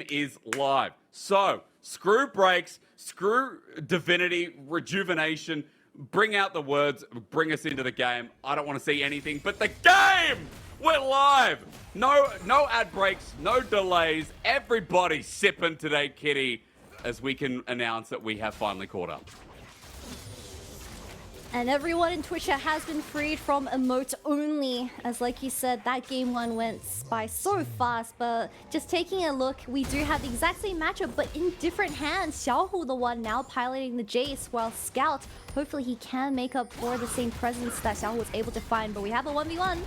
is live. So, screw breaks, screw divinity, rejuvenation, bring out the words, bring us into the game. I don't want to see anything but the game! We're live! No ad breaks, no delays. Everybody sipping today, Kitty, as we can announce that we have finally caught up. And everyone in Twitch chat has been freed from emote only. As like you said, that game one went by so fast. But just taking a look, we do have the exact same matchup, but in different hands. Xiaohu, the one now piloting the Jace, while Scout, hopefully he can make up for the same presence that Xiaohu was able to find. But we have a 1v1.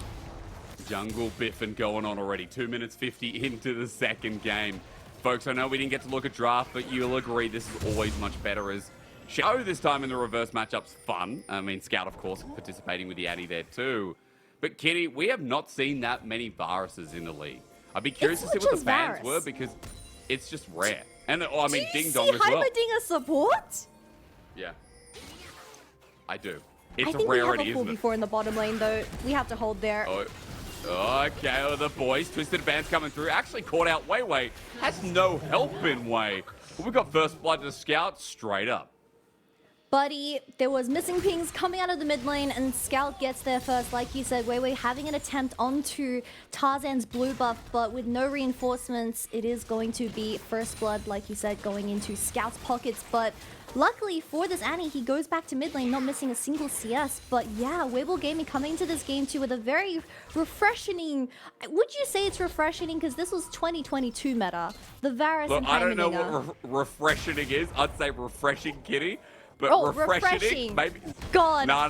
Jungle biffing going on already. 2 minutes 50 into the second game. Folks, I know we didn't get to look at draft, but you'll agree this is always much better as Xiaohu this time in the reverse matchup's fun. I mean, Scout, of course, participating with the Addy there too. But Kitty, we have not seen that many viruses in the league. I'd be curious to see what the bans were because it's just rare. And I mean, Ding Dong as well. Hyper Ding a support? Yeah, I do. It's I think a rarity, we have a full isn't it? before in the bottom lane though. We have to hold there. Oh. Okay, well, the boys, Twisted Bands coming through. Actually caught out Weiwei. Has no help in Wei. But we got first blood to Scout straight up. Buddy, there was missing pings coming out of the mid lane, and Scout gets there first. Like you said, Weiwei having an attempt onto Tarzan's blue buff, but with no reinforcements, it is going to be first blood, like you said, going into Scout's pockets. But luckily for this Annie, he goes back to mid lane, not missing a single CS. But yeah, Weibo Gaming coming into this game too with a very refreshing... Would you say it's refreshing? Because this was 2022 meta. The Varus and I don't know Heimerdinger. what refreshing is. I'd say refreshing, Kitty. But refreshing. Maybe. God. No.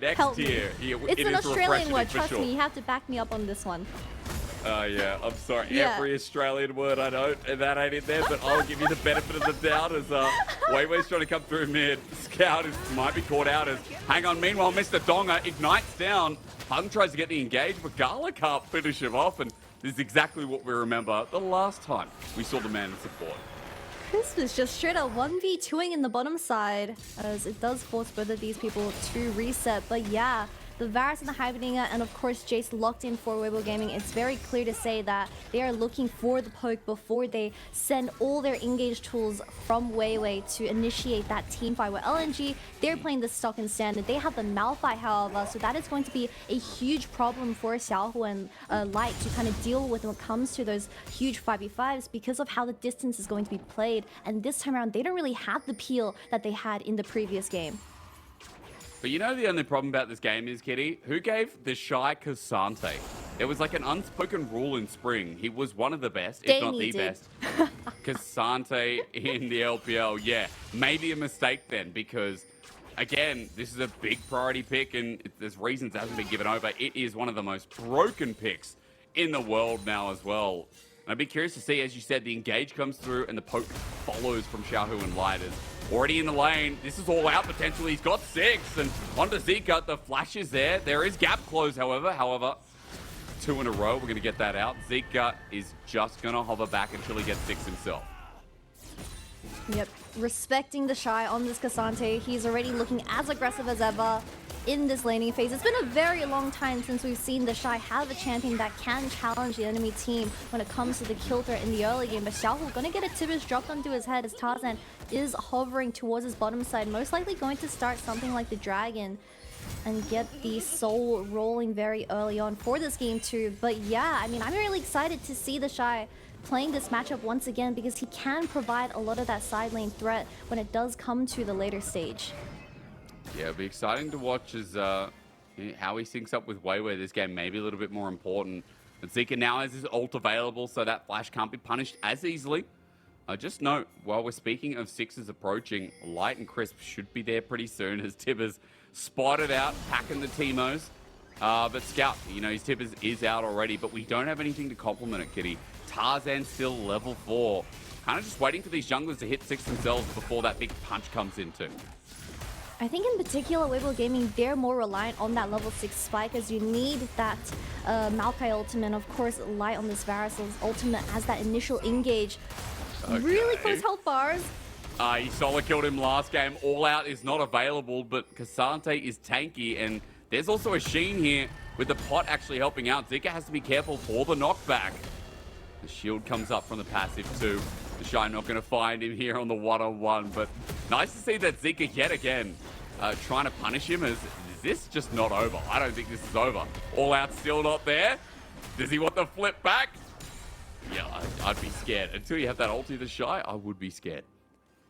Next year. It's an Australian word. Trust me, you have to back me up on this one. Yeah, I'm sorry. Yeah. Every Australian word I know, and that ain't in there, but I'll give you the benefit of the doubt as Weiwei's trying to come through mid. Scout might be caught out as, hang on, meanwhile, Mr. Donga ignites down. Hung tries to get the engage, but Gala can't finish him off, and this is exactly what we remember the last time we saw the man in support. This was just straight up 1v2ing in the bottom side, as it does force both of these people to reset. But yeah, the Varus and the Heimerdinger, and of course Jace locked in for Weibo Gaming. It's very clear to say that they are looking for the poke before they send all their engage tools from Weiwei to initiate that team fight. Where LNG, they're playing the stock and standard. They have the Malphite, however, so that is going to be a huge problem for Xiaohu and Light to kind of deal with when it comes to those huge 5v5s because of how the distance is going to be played. And this time around, they don't really have the peel that they had in the previous game. But you know the only problem about this game is, Kitty? Who gave TheShy Cassante? It was like an unspoken rule in spring. He was one of the best, if not the best. Cassante in the LPL, yeah. Maybe a mistake then, because, again, this is a big priority pick, and there's reasons it hasn't been given over. It is one of the most broken picks in the world now as well. And I'd be curious to see, as you said, the engage comes through and the poke follows from Xiaohu and Lighters. Already in the lane. This is all out potentially. He's got 6 and onto Zika. The flash is there. There is gap close, however. 2 in a row. We're going to get that out. Zika is just going to hover back until he gets 6 himself. Yep, respecting TheShy on this Cassante. He's already looking as aggressive as ever in this laning phase. It's been a very long time since we've seen TheShy have a champion that can challenge the enemy team when it comes to the kill threat in the early game. But Xiaohu gonna get a Tibbers dropped onto his head as Tarzan is hovering towards his bottom side, most likely going to start something like the Dragon and get the soul rolling very early on for this game too. But yeah, I mean, I'm really excited to see TheShy playing this matchup once again because he can provide a lot of that side lane threat when it does come to the later stage. Yeah, it'll be exciting to watch as how he syncs up with Weiwei this game. Maybe a little bit more important. But Zika now has his ult available, so that flash can't be punished as easily. Just note, while we're speaking of 6s approaching, Light and Crisp should be there pretty soon as Tibbers spotted out, packing the Teemos. But Scout, you know, his Tibbers is out already, but we don't have anything to complement it, Kitty. Tarzan still level 4. Kind of just waiting for these junglers to hit 6 themselves before that big punch comes in too. I think in particular, Weibo Gaming, they're more reliant on that level 6 spike as you need that Maokai ultimate. Of course, Light on this Varus' ultimate as that initial engage. Okay. Really close health bars. He solo killed him last game. All Out is not available, but Cassante is tanky, and there's also a Sheen here with the pot actually helping out. Zika has to be careful for the knockback. The shield comes up from the passive too. TheShy not going to find him here on the one-on-one, but nice to see that Zika yet again trying to punish him. Is this just not over? I don't think this is over. All out still not there. Does he want the flip back? Yeah, I'd be scared. Until you have that ulti TheShy, I would be scared.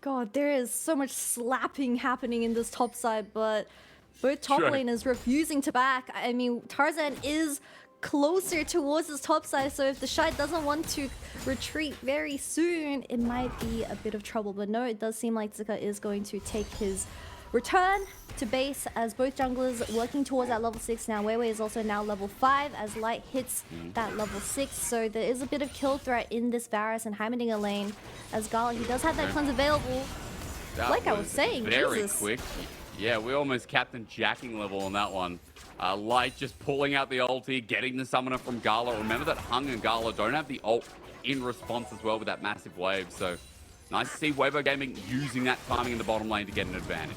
God, there is so much slapping happening in this top side, but both top laners refusing to back. I mean, Tarzan is closer towards his top side, so if TheShy doesn't want to retreat very soon, it might be a bit of trouble. But no, it does seem like Zika is going to take his return to base as both junglers working towards that level 6 now. Weiwei is also now level 5 as Light hits that level 6. So there is a bit of kill threat in this Varus and Heimerdinger lane as Gala, he does have that cleanse available. Like I was saying, very Jesus. quick. Yeah, we almost Captain Jacking level on that one. Light just pulling out the ulti, getting the summoner from Gala. Remember that Hung and Gala don't have the ult in response as well with that massive wave. So nice to see Weibo Gaming using that timing in the bottom lane to get an advantage.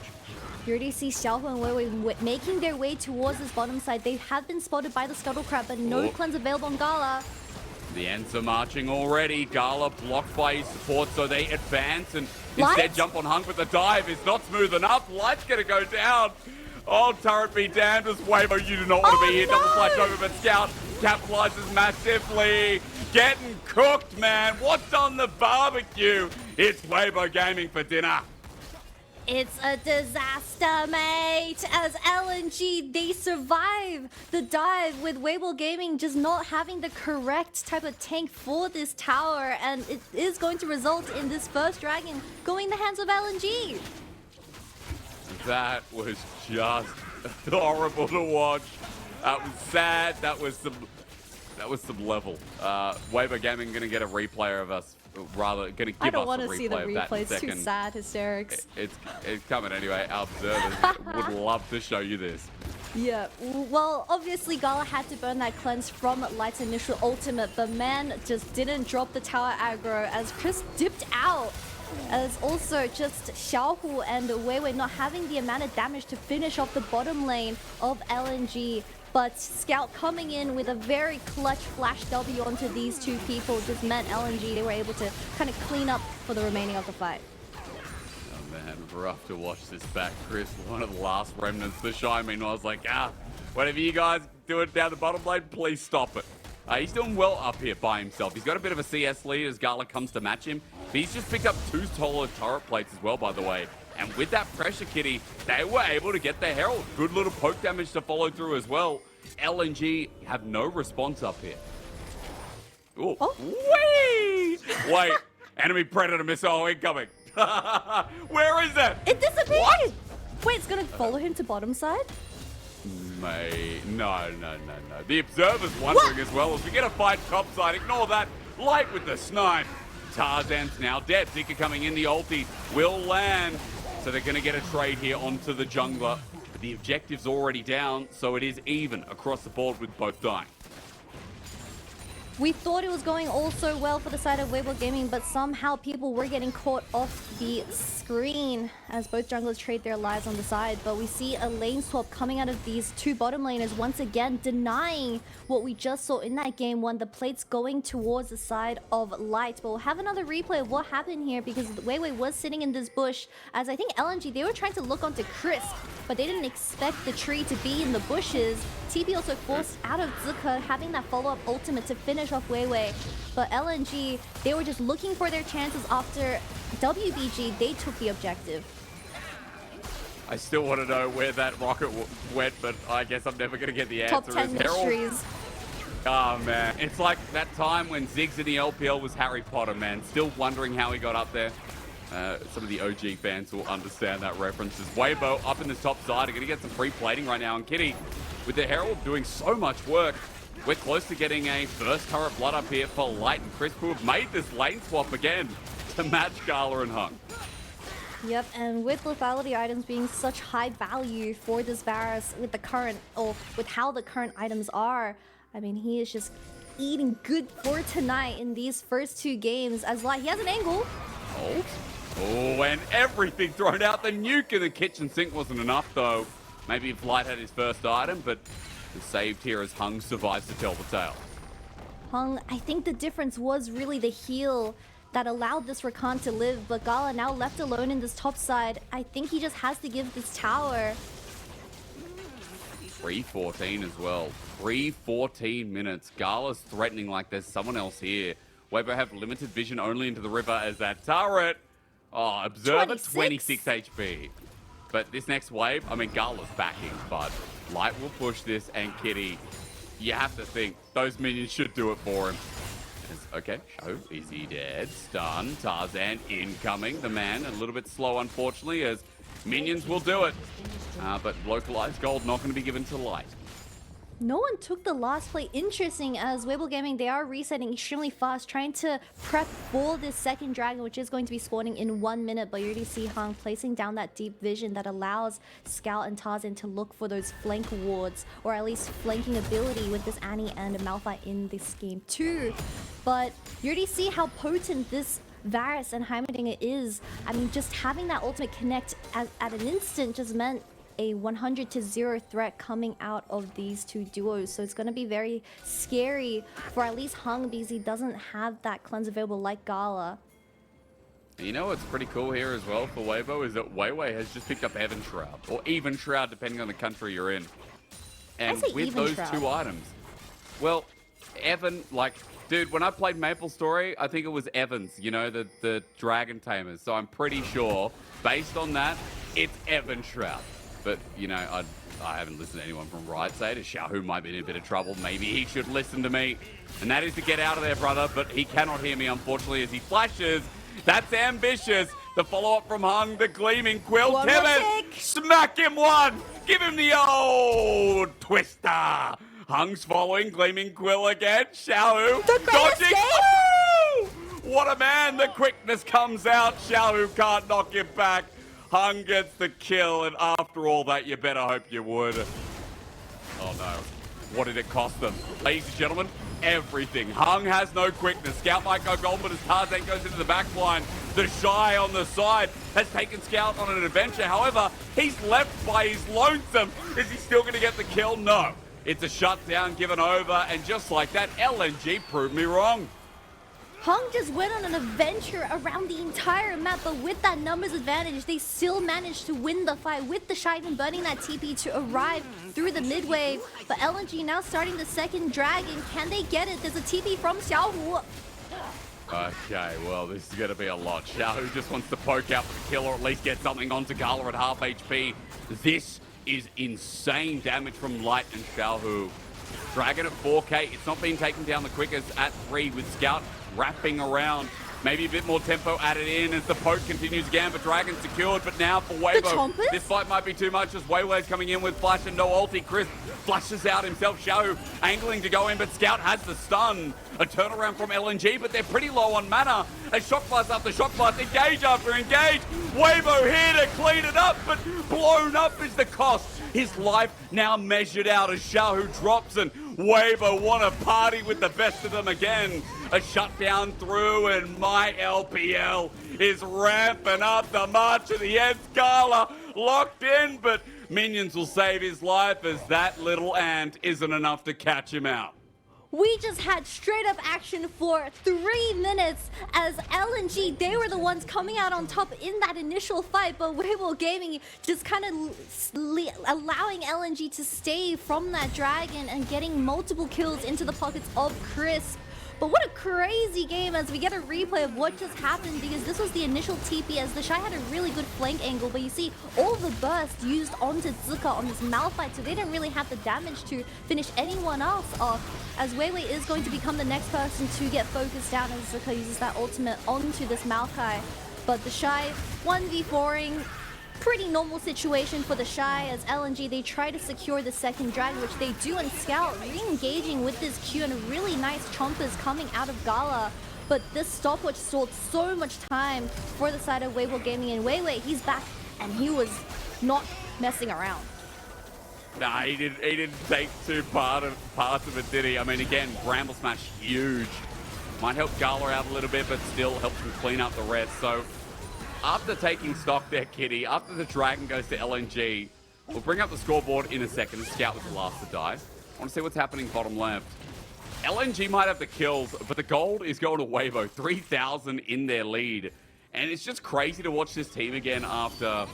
You already see Xiaohu and weiwei making their way towards this bottom side. They have been spotted by the Scuttle Crab, but no cleanse available on Gala. The Ents are marching already. Gala blocked by his support, so they advance and instead jump on Hung, but the dive is not smooth enough. Light's gonna go down. Oh, turret be damned as Weibo, you do not want to be here. No. Double flash over, but Scout capitalizes massively. Getting cooked, man. What's on the barbecue? It's Weibo Gaming for dinner. It's a disaster, mate! As LNG, they survive the dive with Weibo Gaming just not having the correct type of tank for this tower, and it is going to result in this first dragon going in the hands of LNG. That was just horrible to watch. That was sad. That was some level. Weibo Gaming going to get a replay of us. Rather, going to give us a replay. I don't want to see the replay. replay. It's too sad, Hysterics. It's coming anyway. Our observers would love to show you this. Yeah, well, obviously Gala had to burn that cleanse from Light's initial ultimate, but man just didn't drop the tower aggro as Chris dipped out. As also just Xiaohu and weiwei not having the amount of damage to finish off the bottom lane of LNG. But Scout coming in with a very clutch flash W onto these two people just meant LNG, they were able to kind of clean up for the remaining of the fight. Oh man, rough to watch this back, Chris. One of the last remnants. TheShy, meanwhile, I was like, whatever you guys do it down the bottom lane, please stop it. He's doing well up here by himself. He's got a bit of a CS lead as Gala comes to match him. But he's just picked up 2 solid turret plates as well, by the way. And with that pressure, Kitty, they were able to get the Herald. Good little poke damage to follow through as well. LNG have no response up here. Ooh. Oh. Wait, enemy predator missile incoming. Where is it? It disappeared. What? Wait, it's gonna follow him to bottom side? No. The observer's wondering as well. As we get a fight topside, ignore that. Light with the snipe. Tarzan's now dead. Zika coming in, the ulti will land. So they're going to get a trade here onto the jungler. But the objective's already down, so it is even across the board with both dying. We thought it was going all so well for the side of Weibo Gaming, but somehow people were getting caught off the screen as both junglers trade their lives on the side. But we see a lane swap coming out of these two bottom laners once again, denying what we just saw in that game one. The plates going towards the side of Light. But we'll have another replay of what happened here because weiwei was sitting in this bush as I think LNG, they were trying to look onto Crisp, but they didn't expect the tree to be in the bushes. TP also forced out of Zika, having that follow-up ultimate to finish off weiwei. But LNG, they were just looking for their chances after WBG, they took the objective. I still want to know where that rocket went, but I guess I'm never going to get the answer. Top 10 mysteries. Oh, man. It's like that time when Ziggs in the LPL was Harry Potter, man. Still wondering how he got up there. Some of the OG fans will understand that reference. As Weibo up in the top side are going to get some free plating right now. And Kitty, with the Herald doing so much work, we're close to getting a first turret blood up here for Light and Crisp, who have made this lane swap again to match Gala and Hung. Yep, and with lethality items being such high value for this Varus with the current, or with how the current items are, I mean, he is just eating good for tonight in these first 2 games as Light, he has an angle. Oh, and everything thrown out. The nuke in the kitchen sink wasn't enough, though. Maybe if Light had his first item, but the saved here as Hung survives to tell the tale. Hung. I think the difference was really the heal that allowed this Rakan to live, but Gala now left alone in this top side. I think he just has to give this tower. 3:14 as well. 3:14 minutes. Gala's threatening like there's someone else here. Weibo have limited vision only into the river as that turret. Oh, Observer 26 HP. But this next wave, I mean, Gala's backing, but Light will push this, and Kitty, you have to think those minions should do it for him. Okay, Xiaohu, is he dead? Stun, Tarzan incoming. The man a little bit slow, unfortunately, as minions will do it. But localized gold not going to be given to Light. No one took the last play. Interesting, as Weibo Gaming, they are resetting extremely fast, trying to prep for this second dragon, which is going to be spawning in 1 minute. But you already see Hung placing down that deep vision that allows Scout and Tarzan to look for those flank wards, or at least flanking ability with this Annie and Malphite in this game too. But you already see how potent this Varus and Heimerdinger is. I mean, just having that ultimate connect at an instant just meant a 100-0 threat coming out of these two duos. So it's going to be very scary for at least Hung, because he doesn't have that cleanse available like Gala. You know what's pretty cool here as well for Weibo is that Weiwei has just picked up Evan Shroud, or Even Shroud depending on the country you're in. And with those two items, well, Evan, like, dude, when I played MapleStory, I think it was Evans, you know, the Dragon Tamers. So I'm pretty sure, based on that, it's Evan Shroud. But, you know, I haven't listened to anyone from Riot say it. Xiaohu might be in a bit of trouble. Maybe he should listen to me. And that is to get out of there, brother. But he cannot hear me, unfortunately, as he flashes. That's ambitious. The follow-up from Hung, the gleaming quill. Tibbet, smack him one. Give him the old twister. Hung's following, gleaming quill again. Xiaohu, dodging. Oh! What a man. The quickness comes out. Xiaohu can't knock him back. Hung gets the kill, and after all that, you better hope you would. Oh no. What did it cost them? Ladies and gentlemen, everything. Hung has no quickness. Scout might go gold, but as Tarzan goes into the back line, TheShy on the side has taken Scout on an adventure. However, he's left by his lonesome. Is he still going to get the kill? No. It's a shutdown given over, and just like that, LNG proved me wrong. Hung just went on an adventure around the entire map, but with that numbers advantage, they still managed to win the fight with TheShy even burning that TP to arrive through the mid wave. But LNG now starting the second dragon. Can they get it? There's a TP from Xiaohu. Okay, well, this is going to be a lot. Xiaohu just wants to poke out for the kill, or at least get something onto Gala at half HP. This is insane damage from Light and Xiaohu. Dragon at 4k. It's not being taken down the quickest at 3 with Scout wrapping around. Maybe a bit more tempo added in as the poke continues again, but Dragon secured. But now for Weibo, this fight might be too much as Weiwei's coming in with flash and no ulti. Chris flashes out himself. Xiaohu angling to go in, but Scout has the stun. A turnaround from LNG, but they're pretty low on mana. A shock blast after shock blast, engage after engage. Weibo here to clean it up, but blown up is the cost. His life now measured out as Xiaohu drops, and Weibo want to party with the best of them again. A shutdown through, and my LPL is ramping up the march of the Eds. Gala locked in, but minions will save his life as that little ant isn't enough to catch him out. We just had straight up action for 3 minutes as LNG, they were the ones coming out on top in that initial fight, but Weibo Gaming just kind of allowing LNG to stay from that dragon and getting multiple kills into the pockets of Chris. But what a crazy game as we get a replay of what just happened, because this was the initial TP as TheShy had a really good flank angle, but you see all the burst used onto Zika on this Malphite, so they didn't really have the damage to finish anyone else off, as Weiwei is going to become the next person to get focused down as Zika uses that ultimate onto this Malphite. But TheShy 1v4ing. Pretty normal situation for TheShy as LNG, they try to secure the second dragon, which they do, and Scout re-engaging with this Q and really nice chompers coming out of Gala. But this stopwatch stalled so much time for the side of Weibo Gaming, and Weiwei, he's back and he was not messing around. Nah, he didn't take two parts of it, did he? I mean, again, Bramble Smash, huge. Might help Gala out a little bit, but still helps him clean up the rest. So after taking stock there, Kitty, after the dragon goes to LNG, we'll bring up the scoreboard in a second. Scout was the last to die. I want to see what's happening bottom left. LNG might have the kills, but the gold is going to Weibo. 3,000 in their lead. And it's just crazy to watch this team again after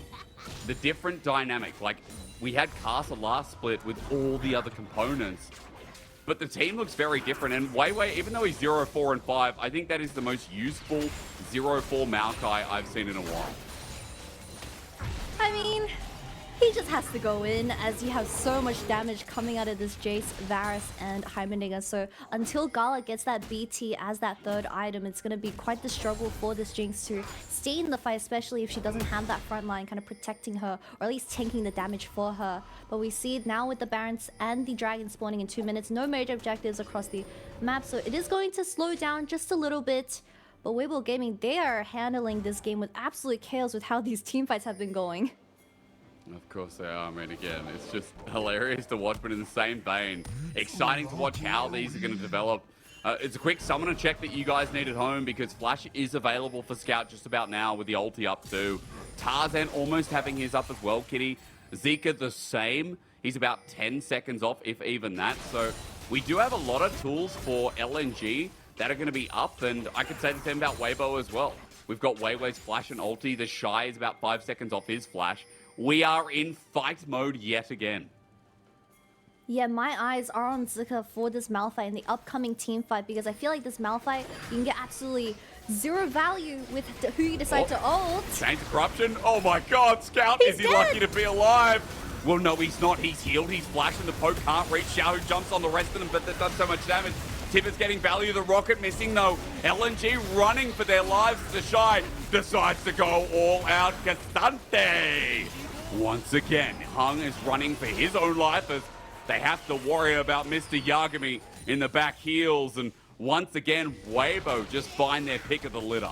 the different dynamic. Like, we had Castle last split with all the other components. But the team looks very different. And Weiwei, even though he's 0-4 and 5, I think that is the most useful 0-4 Maokai I've seen in a while. I mean, he just has to go in as you have so much damage coming out of this Jace, Varus, and Heimerdinger. So until Gala gets that BT as that third item, it's going to be quite the struggle for this Jinx to stay in the fight, especially if she doesn't have that front line kind of protecting her, or at least tanking the damage for her. But we see it now with the Barons and the Dragon spawning in 2 minutes. No major objectives across the map, so it is going to slow down just a little bit. But Weibo Gaming, they are handling this game with absolute chaos with how these teamfights have been going. Of course they are, man. Again, it's just hilarious to watch, but in the same vein, exciting to watch how these are going to develop. It's a quick summoner check that you guys need at home because Flash is available for Scout just about now with the ulti up too. Tarzan almost having his up as well, Kitty. Zika the same. He's about 10 seconds off, if even that. So we do have a lot of tools for LNG that are going to be up, and I could say the same about Weibo as well. We've got Weiwei's Flash and ulti. TheShy is about 5 seconds off his Flash. We are in fight mode yet again. Yeah, my eyes are on Zika for this Malphite in the upcoming team fight because I feel like this Malphite, you can get absolutely zero value with who you decide to ult. Change of corruption. Oh my god, Scout, is he dead. lucky to be alive? Well, no, he's not. He's healed. He's flashing. The poke can't reach. Xiaohu jumps on the rest of them, but that does so much damage. Tipper's getting value. The rocket missing, though. LNG running for their lives. TheShy decides to go all out. Casante. Once again, Hung is running for his own life as they have to worry about Mr. Yagami in the back heels. And once again, Weibo just find their pick of the litter.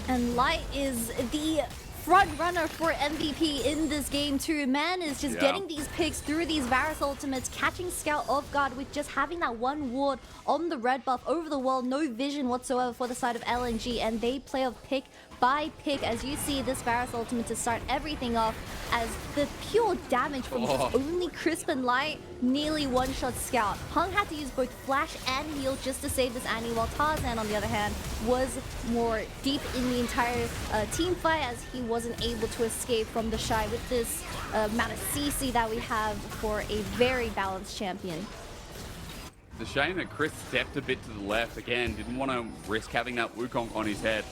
And Light is the front runner for MVP in this game too. Man is just getting these picks through these Varus ultimates, catching Scout off guard with just having that one ward on the red buff over the wall. No vision whatsoever for the side of LNG, and they play a pick by pick as you see this Varus ultimate to start everything off as the pure damage from just only Crisp and Light nearly one-shot Scout. Hung had to use both Flash and Heal just to save this Annie, while Tarzan on the other hand was more deep in the entire team fight as he wasn't able to escape from TheShy with this amount of CC that we have for a very balanced champion. The shame that Chris stepped a bit to the left again, didn't want to risk having that Wukong on his head.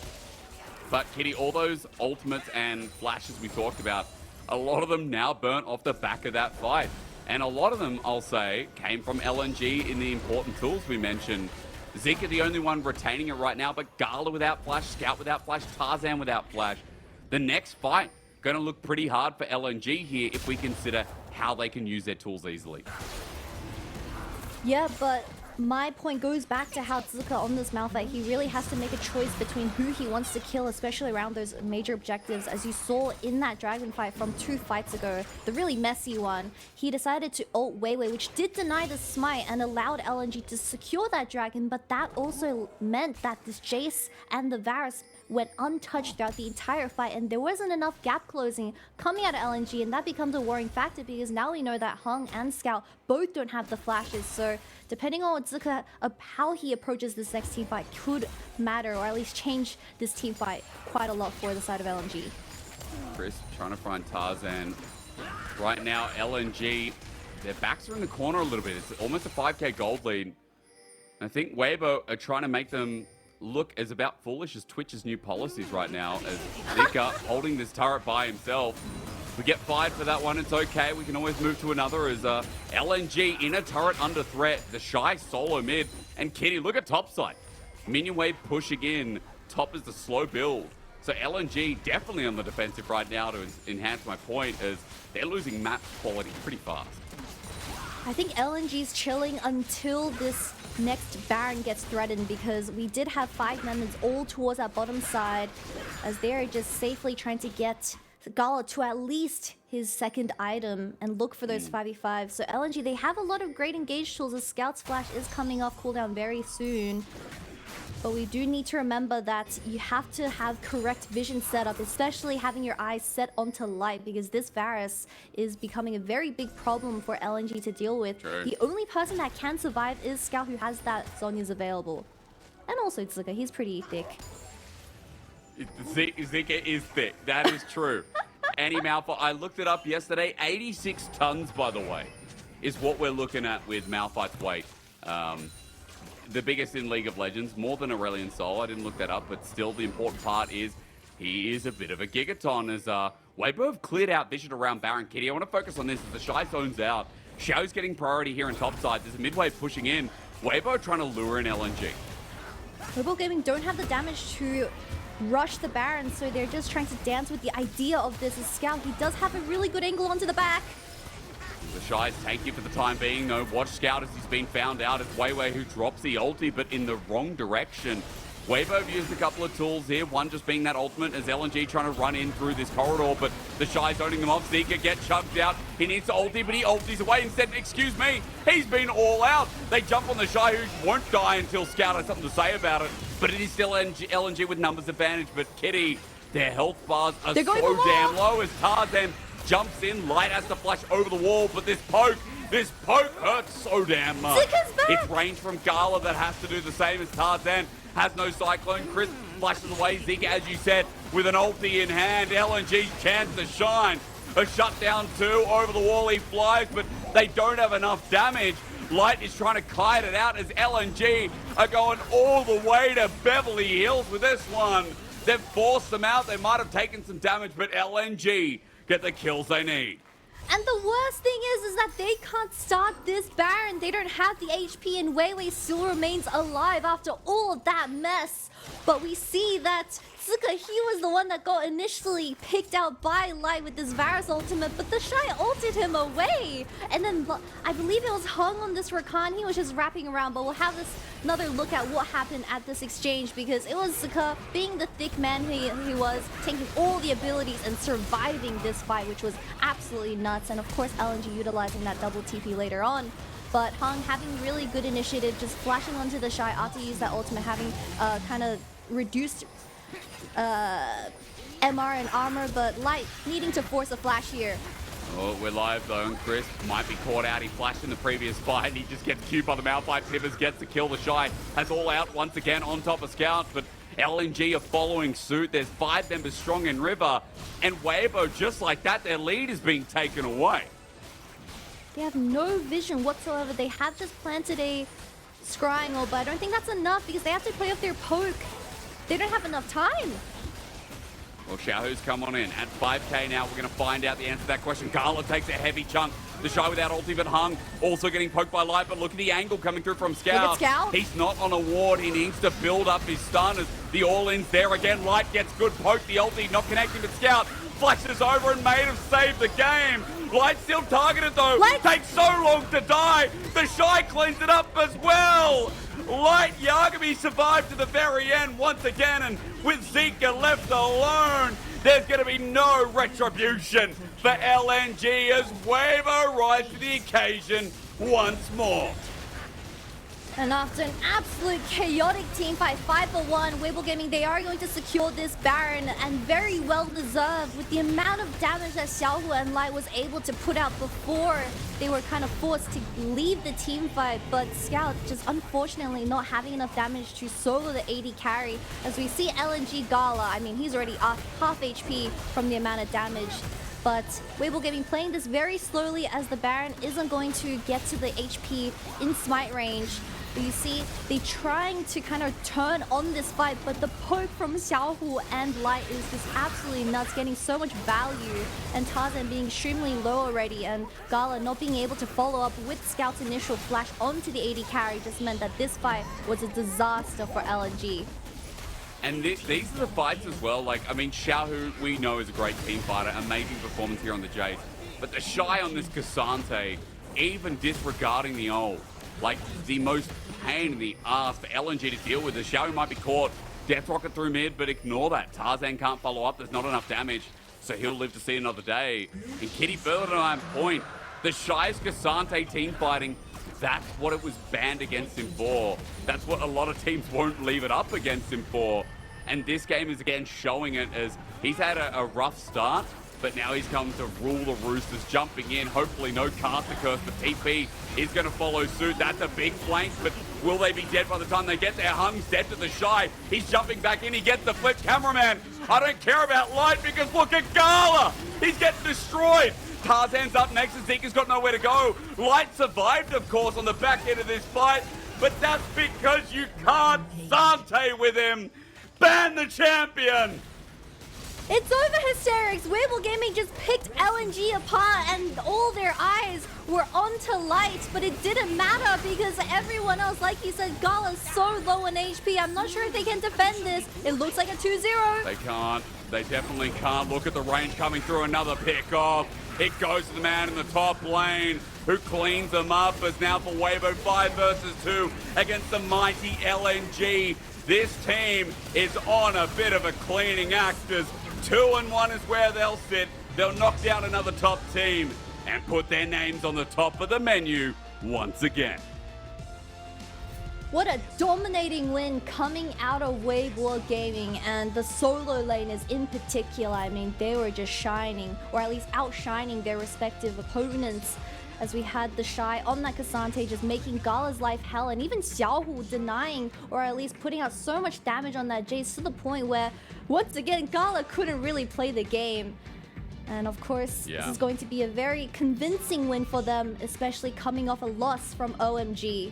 But Kitty, all those ultimates and flashes we talked about, a lot of them now burnt off the back of that fight. And a lot of them, I'll say, came from LNG in the important tools we mentioned. Zika the only one retaining it right now, but Gala without Flash, Scout without Flash, Tarzan without Flash. The next fight, going to look pretty hard for LNG here if we consider how they can use their tools easily. Yeah, but my point goes back to how Zika on this Malphite, he really has to make a choice between who he wants to kill, especially around those major objectives. As you saw in that dragon fight from 2 fights ago, the really messy one, he decided to ult Weiwei, which did deny the smite and allowed LNG to secure that dragon, but that also meant that this Jace and the Varus went untouched throughout the entire fight, and there wasn't enough gap closing coming out of LNG, and that becomes a worrying factor because now we know that Hung and Scout both don't have the flashes. So depending on what Zika, how he approaches this next team fight could matter, or at least change this team fight quite a lot for the side of LNG. Chris trying to find Tarzan. Right now, LNG, their backs are in the corner a little bit. It's almost a 5k gold lead. I think Weibo are trying to make them look as about foolish as Twitch's new policies right now, as Zika holding this turret by himself. We get fired for that one, it's okay. We can always move to another as LNG in a turret under threat. TheShy solo mid. And Kitty, look at top side. Minion wave pushing in. Top is the slow build. So LNG definitely on the defensive right now to enhance my point as they're losing map quality pretty fast. I think LNG's chilling until this next Baron gets threatened because we did have 5 members all towards that bottom side as they're just safely trying to get Gala to at least his second item and look for those 5v5. So LNG, they have a lot of great engage tools. The Scout's Flash is coming off cooldown very soon. But we do need to remember that you have to have correct vision setup, especially having your eyes set onto light, because this Varus is becoming a very big problem for LNG to deal with. True. The only person that can survive is Scout, who has that Zhonya's available. And also Zika, he's pretty thick. Zika is thick, that is true. Any Malphite, I looked it up yesterday, 86 tons, by the way, is what we're looking at with Malphite's weight. The biggest in League of Legends, more than Aurelion Sol. I didn't look that up, but still the important part is he is a bit of a gigaton. As Weibo have cleared out vision around Baron Kitty. I want to focus on this as the TheShy zones out. Xiaohu's getting priority here on top side. There's a midway pushing in. Weibo trying to lure in LNG. Weibo Gaming don't have the damage to rush the Baron, so they're just trying to dance with the idea of this as Scout. He does have a really good angle onto the back. TheShy's tanky for the time being, though. Watch Scout as he's been found out. It's weiwei who drops the ulti, but in the wrong direction. Weibo have used a couple of tools here, one just being that ultimate as LNG trying to run in through this corridor, but TheShy's owning them off. Zika gets chucked out. He needs to ulti, but he ultis away instead. Excuse me, he's been all out. They jump on TheShy, who won't die until Scout has something to say about it, but it is still LNG with numbers advantage. But Kitty, their health bars are so damn low as Tarzan jumps in. Light has to flash over the wall, but this poke hurts so damn much. Zika's back. It's range from Gala that has to do the same as Tarzan. Has no cyclone. Chris flashes away. Zika, as you said, with an ulti in hand. LNG chance to shine. A shutdown too. Over the wall he flies, but they don't have enough damage. Light is trying to kite it out as LNG are going all the way to Beverly Hills with this one. They've forced them out. They might have taken some damage, but LNG get the kills they need. And the worst thing is that they can't start this Baron. They don't have the HP, and weiwei still remains alive after all of that mess. But we see that Zika, he was the one that got initially picked out by Light with this Varus ultimate, but TheShy ulted him away. And then I believe it was hung on this Rakan. He was just wrapping around, but we'll have another look at what happened at this exchange, because it was Zika, being the thick man he was, taking all the abilities and surviving this fight, which was absolutely nuts. And of course LNG utilizing that double TP later on. But Hung having really good initiative, just flashing onto TheShy after use that ultimate, having kind of reduced MR and armor, but Light needing to force a flash here. Oh, we're live though, and Chris might be caught out. He flashed in the previous fight. He just gets cubed by the Malphite. Tibbers gets the kill. TheShy has all out once again on top of Scout, but LNG are following suit. There's 5 members strong in River, and Weibo, just like that, their lead is being taken away. They have no vision whatsoever. They have just planted a scrying ult, but I don't think that's enough because they have to play off their poke. They don't have enough time. Well, Xiaohu's come on in. At 5k now, we're going to find out the answer to that question. Gala takes a heavy chunk. TheShy without ulti, but Hung also getting poked by Light, but look at the angle coming through from Scout. Look at Scout. He's not on a ward. He needs to build up his stun as the all-in's there again. Light gets good poke. The ulti not connecting, but Scout flashes over and made him save the game. Light still targeted though. Light takes so long to die. TheShy cleans it up as well. Light Yagami survived to the very end once again, and with Zika left alone, there's going to be no retribution for LNG as Weibo rise to the occasion once more. And after an absolute chaotic teamfight, 5-for-1, Weibo Gaming, they are going to secure this Baron, and very well deserved with the amount of damage that Xiaohu and Light was able to put out before they were kind of forced to leave the teamfight. But Scout just unfortunately not having enough damage to solo the AD carry. As we see LNG Gala, I mean, he's already off half HP from the amount of damage. But Weibo Gaming playing this very slowly as the Baron isn't going to get to the HP in smite range. But you see, they trying to kind of turn on this fight, but the poke from Xiaohu and Light is just absolutely nuts, getting so much value. And Tarzan being extremely low already, and Gala not being able to follow up with Scout's initial flash onto the AD carry just meant that this fight was a disaster for LNG. And these are the fights as well. Like, I mean, Xiaohu, we know, is a great team fighter. Amazing performance here on the Jace. But TheShy on this Cassante, even disregarding the ult, like the most pain in the ass for LNG to deal with. TheShy might be caught. Death Rocket through mid, but ignore that. Tarzan can't follow up. There's not enough damage, so he'll live to see another day. And Kitty further to my point, TheShy's Cassante team fighting that's what it was banned against him for. That's what a lot of teams won't leave it up against him for. And this game is again showing it as he's had a rough start, but now he's come to rule the Roosters, jumping in. Hopefully no caster curse, but TP is going to follow suit. That's a big flank, but will they be dead by the time they get there? Hung's dead to TheShy. He's jumping back in. He gets the flip. Cameraman, I don't care about light because look at Gala. He's getting destroyed. Tarzan's up next and Zika's got nowhere to go. Light survived, of course, on the back end of this fight, but that's because you can't Sante with him. Ban the champion. It's over, Hysterics. Weibo Gaming just picked LNG apart and all their eyes were onto Light, but it didn't matter because everyone else, like you said, Gala's so low on HP. I'm not sure if they can defend this. It looks like a 2-0. They can't. They definitely can't. Look at the range coming through. Another pick off. It goes to the man in the top lane who cleans them up as now for Weibo 5 versus 2 against the mighty LNG. This team is on a bit of a cleaning act as 2-1 is where they'll sit. They'll knock down another top team and put their names on the top of the menu once again. What a dominating win coming out of Weibo Gaming, and the solo laners in particular. I mean, they were just shining, or at least outshining their respective opponents. As we had TheShy on that Cassante just making Gala's life hell, and even Xiaohu denying or at least putting out so much damage on that Jace to the point where once again Gala couldn't really play the game. And of course, this is going to be a very convincing win for them, especially coming off a loss from OMG.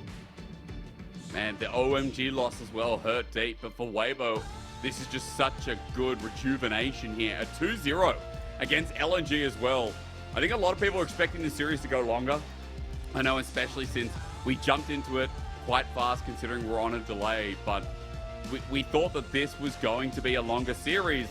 Man, the OMG loss as well hurt deep, but for Weibo, this is just such a good rejuvenation here. A 2-0 against LNG as well. I think a lot of people are expecting the series to go longer. I know, especially since we jumped into it quite fast considering we're on a delay, but we thought that this was going to be a longer series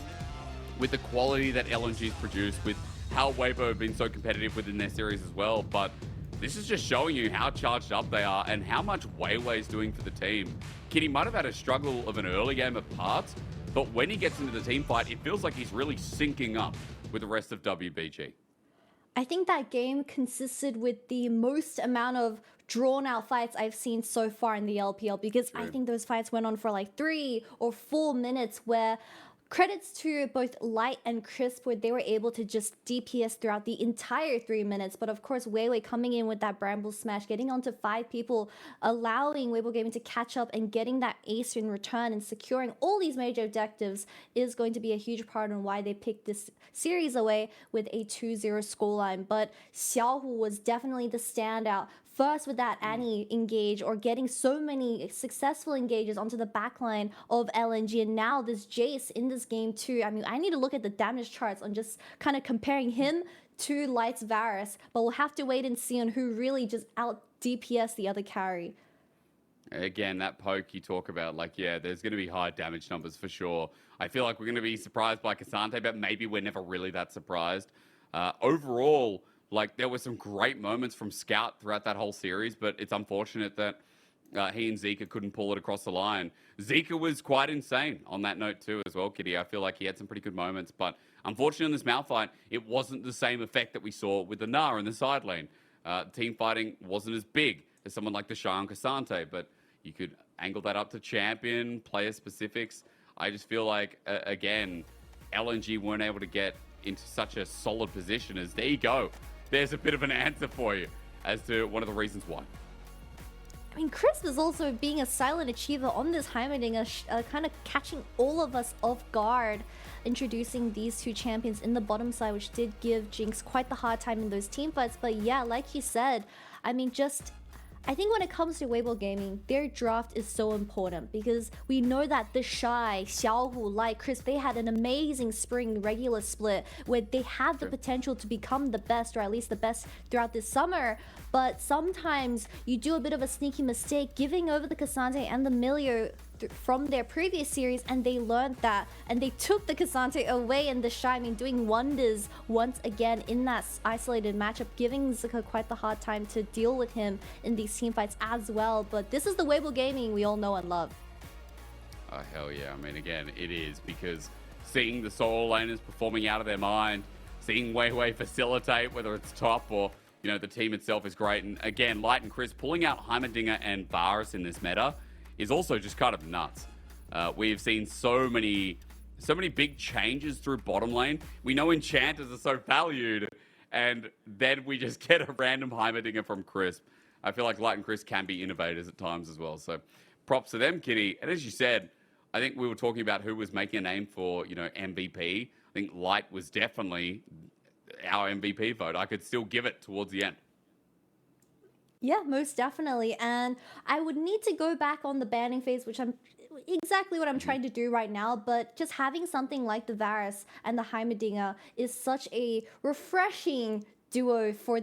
with the quality that LNG's produced, with how Weibo have been so competitive within their series as well. But this is just showing you how charged up they are and how much weiwei is doing for the team. Kitty might have had a struggle of an early game of parts, but when he gets into the team fight, it feels like he's really syncing up with the rest of WBG. I think that game consisted with the most amount of drawn-out fights I've seen so far in the LPL, because I think those fights went on for like 3 or 4 minutes, where credits to both Light and Crisp where they were able to just DPS throughout the entire 3 minutes. But of course, weiwei coming in with that Bramble Smash, getting onto 5 people, allowing Weibo Gaming to catch up and getting that ace in return and securing all these major objectives is going to be a huge part on why they picked this series away with a 2-0 scoreline. But Xiaohu was definitely the standout. First with that Annie engage, or getting so many successful engages onto the backline of LNG, and now this Jace in this game too. I mean, I need to look at the damage charts on just kind of comparing him to Light's Varus, but we'll have to wait and see on who really just out DPS the other carry. Again, that poke you talk about, like, yeah, there's going to be high damage numbers for sure. I feel like we're going to be surprised by Cassante, but maybe we're never really that surprised. Overall, like, there were some great moments from Scout throughout that whole series, but it's unfortunate that he and Zika couldn't pull it across the line. Zika was quite insane on that note too as well, Kitty. I feel like he had some pretty good moments, but unfortunately in this Malphite, it wasn't the same effect that we saw with the Gnar in the side lane. Team fighting wasn't as big as someone like TheShy and Cassante, but you could angle that up to champion, player specifics. I just feel like, again, LNG weren't able to get into such a solid position as, there you go. There's a bit of an answer for you as to one of the reasons why. I mean, Crisp is also being a silent achiever on this Heimerdinger, kind of catching all of us off guard, introducing these two champions in the bottom side, which did give Jinx quite the hard time in those team fights. But yeah, like you said, I mean, I think when it comes to Weibo Gaming, their draft is so important because we know that TheShy, Xiaohu, Light, Crisp, they had an amazing spring regular split where they have the potential to become the best, or at least the best throughout this summer. But sometimes you do a bit of a sneaky mistake giving over the Cassante and the Milio from their previous series, and they learned that, and they took the Cassante away in TheShy. I mean, doing wonders once again in that isolated matchup, giving Zika quite the hard time to deal with him in these team fights as well. But this is the Weibo Gaming we all know and love. Oh, hell yeah. I mean, again, it is, because seeing the solo laners performing out of their mind, seeing weiwei facilitate, whether it's top or You know, the team itself is great. And again, Light and Chris pulling out Heimerdinger and Varus in this meta is also just kind of nuts. We've seen so many big changes through bottom lane. We know enchanters are so valued, and then we just get a random Heimerdinger from Crisp. I feel like Light and Chris can be innovators at times as well. So props to them, Kitty. And as you said, I think we were talking about who was making a name for, you know, MVP. I think Light was definitely our MVP vote. I could still give it towards the end. Yeah, most definitely. And I would need to go back on the banning phase, which I'm exactly what I'm trying to do right now. But just having something like the Varus and the Heimerdinger is such a refreshing duo for